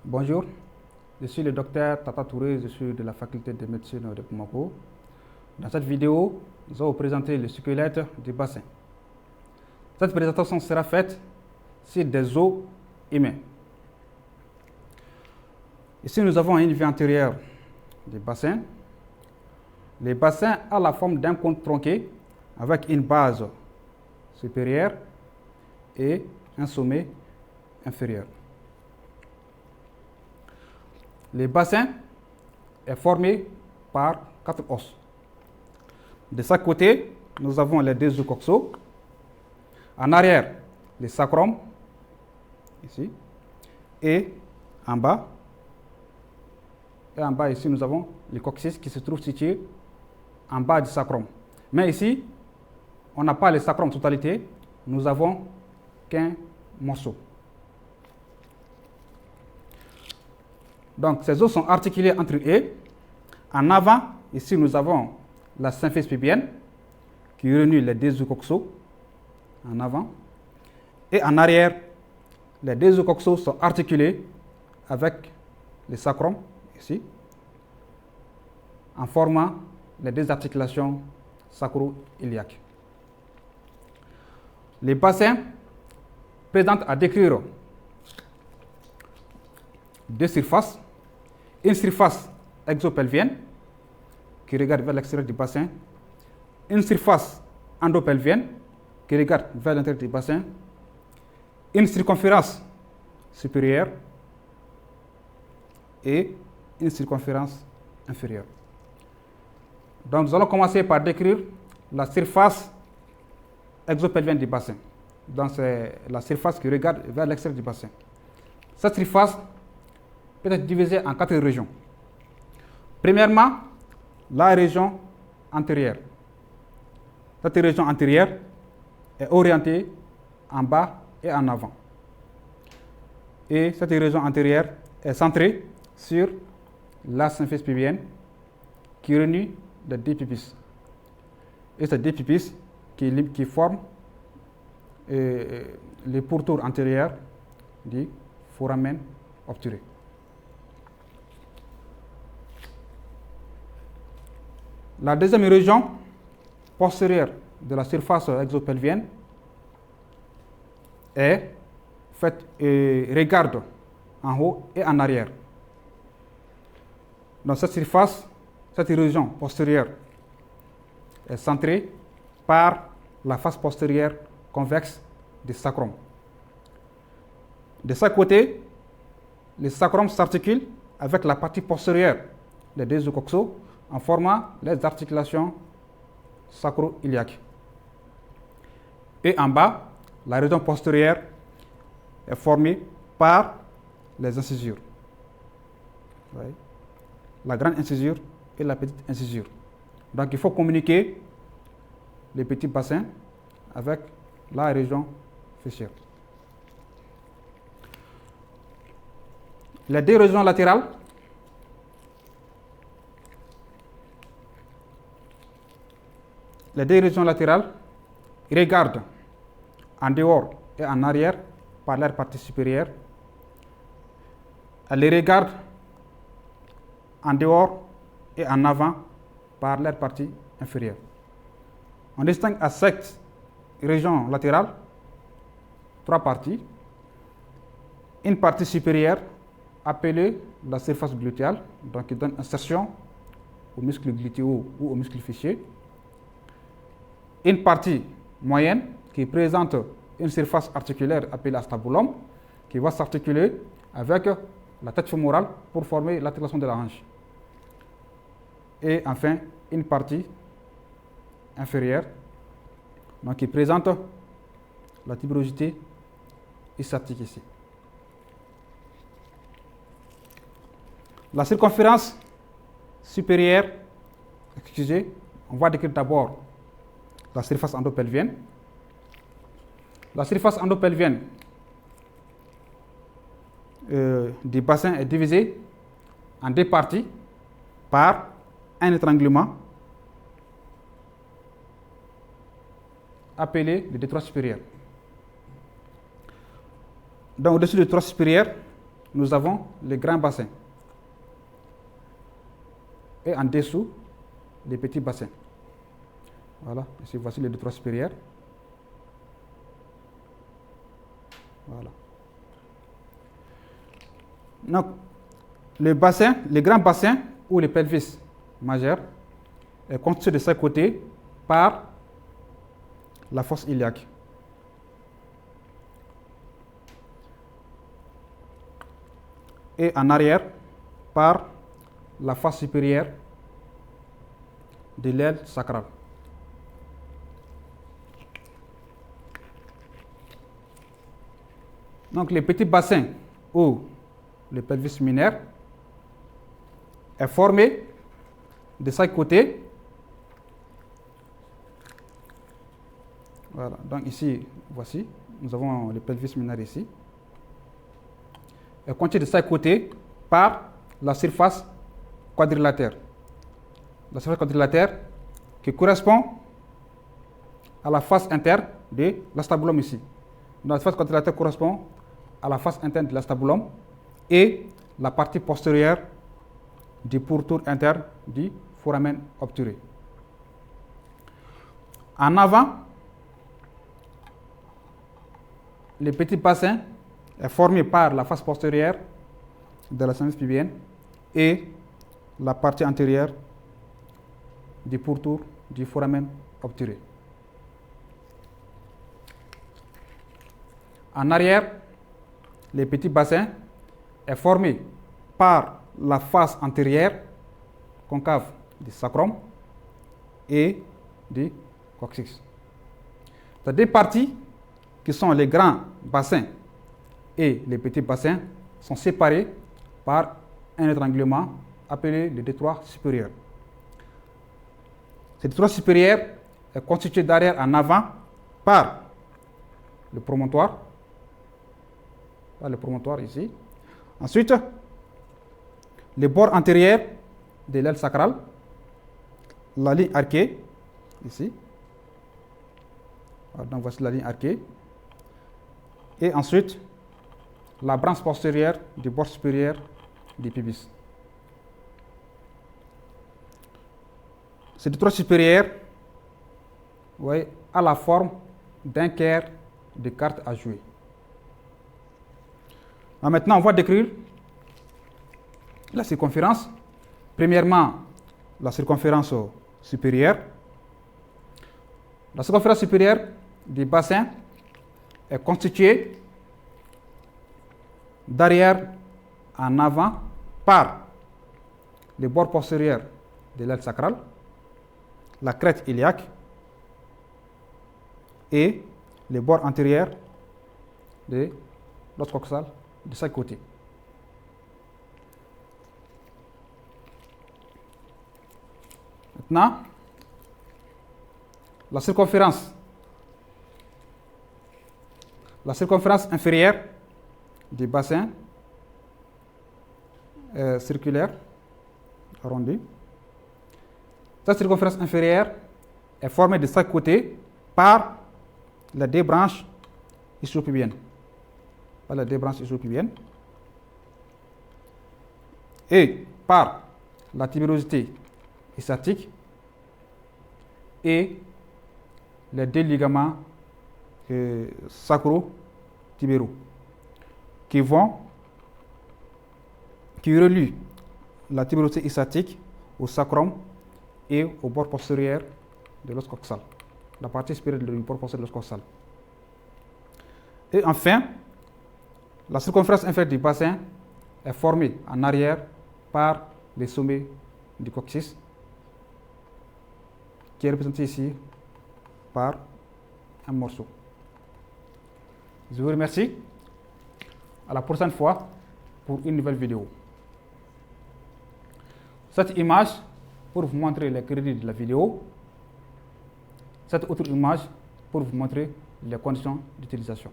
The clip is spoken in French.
Bonjour, je suis le docteur Tata Touré, je suis de la faculté de médecine de Bamako. Dans cette vidéo, nous allons vous présenter le squelette du bassin. Cette présentation sera faite sur des os humains. Ici, nous avons une vue antérieure du bassin. Le bassin a la forme d'un cône tronqué avec une base supérieure et un sommet inférieur. Le bassin est formé par 4 os. De chaque côté, nous avons les 2 os coxaux. En arrière, le sacrum, ici. Et en bas, ici, nous avons le coccyx qui se trouve situé en bas du sacrum. Mais ici, on n'a pas le sacrum en totalité, nous avons qu'un morceau. Donc, ces os sont articulés entre eux. En avant, ici, nous avons la symphyse pubienne qui réunit les 2 os coxaux en avant. Et en arrière, les 2 os coxaux sont articulés avec le sacrum, ici, en formant les 2 articulations sacro-iliaques. Les bassins présentent à décrire 2 surfaces. Une surface exopelvienne qui regarde vers l'extérieur du bassin, une surface endopelvienne qui regarde vers l'intérieur du bassin, une circonférence supérieure et une circonférence inférieure. Donc nous allons commencer par décrire la surface exopelvienne du bassin. Donc c'est la surface qui regarde vers l'extérieur du bassin. Cette surface peut être divisée en 4 régions. Premièrement, la région antérieure. Cette région antérieure est orientée en bas et en avant. Et cette région antérieure est centrée sur la symphyse pubienne qui réunit les 2 pubis. Et ces 2 pubis qui forment les pourtours antérieurs du foramen obturé. La deuxième région postérieure de la surface exopelvienne regarde en haut et en arrière. Dans cette surface, cette région postérieure est centrée par la face postérieure convexe du sacrum. De chaque côté, le sacrum s'articule avec la partie postérieure des 2 os coxaux en formant les articulations sacro-iliaques. Et en bas, la région postérieure est formée par les incisures. La grande incisure et la petite incisure. Donc il faut communiquer les petits bassins avec la région fessière. Les 2 régions latérales regardent en dehors et en arrière par leur partie supérieure. Elles les regardent en dehors et en avant par leur partie inférieure. On distingue à cette région latérale 3 parties. Une partie supérieure appelée la surface glutéale, donc qui donne insertion aux muscles glutéaux ou aux muscles fessiers. Une partie moyenne qui présente une surface articulaire appelée astabulum, qui va s'articuler avec la tête fémorale pour former l'articulation de la hanche. Et enfin, une partie inférieure, donc qui présente la tuberosité sciatique ici. La circonférence supérieure, on va décrire d'abord la surface endopelvienne. La surface endopelvienne du bassin est divisée en 2 parties par un étranglement appelé le détroit supérieur. Donc, au-dessus du détroit supérieur, nous avons les grands bassins. Et en dessous, les petits bassins. Voilà, ici voici les détroits supérieurs. Voilà. Donc, les grands bassins ou les pelvis majeurs est constitué de chaque côté par la fosse iliaque. Et en arrière par la face supérieure de l'aile sacrale. Donc les petits bassins ou le pelvis mineur est formé de chaque côté. Voilà, donc ici, voici, nous avons le pelvis mineur ici. Est constitué de chaque côté par la surface quadrilatère. La surface quadrilatère qui correspond à la face interne de l'acétabulum ici. Donc, la surface quadrilatère correspond à la face interne de l'acétabulum et la partie postérieure du pourtour interne du foramen obturé. En avant, le petit bassin est formé par la face postérieure de la symphyse pubienne et la partie antérieure du pourtour du foramen obturé. En arrière, le petit bassin est formé par la face antérieure concave du sacrum et du coccyx. Les deux parties qui sont les grands bassins et les petits bassins sont séparés par un étranglement appelé le détroit supérieur. Ce détroit supérieur est constitué d'arrière en avant par le promontoire. Le promontoire ici. Ensuite, les bords antérieurs de l'aile sacrale, la ligne arquée, ici. Donc voici la ligne arquée. Et ensuite, la branche postérieure du bord supérieur du pubis. Ce détroit supérieur, vous voyez, a la forme d'un cœur de carte à jouer. Alors maintenant, on va décrire la circonférence. Premièrement, la circonférence supérieure. La circonférence supérieure du bassin est constituée d'arrière en avant par le bord postérieur de l'aile sacrale, la crête iliaque et les bords antérieurs de l'os coxal de chaque côté. Maintenant, la circonférence inférieure du bassin est circulaire, arrondi. Cette circonférence inférieure est formée de chaque côté par les deux branches ischio-pubiennes. Et par la tubérosité sciatique et les deux ligaments sacro-tibéraux qui relient la tubérosité sciatique au sacrum et au bord postérieur de l'os coxal, la partie supérieure du bord postérieur de l'os coxal. Et enfin, la circonférence inférieure du bassin est formée en arrière par les sommets du coccyx, qui est représenté ici par un morceau. Je vous remercie. À la prochaine fois pour une nouvelle vidéo. Cette image pour vous montrer les crédits de la vidéo. Cette autre image pour vous montrer les conditions d'utilisation.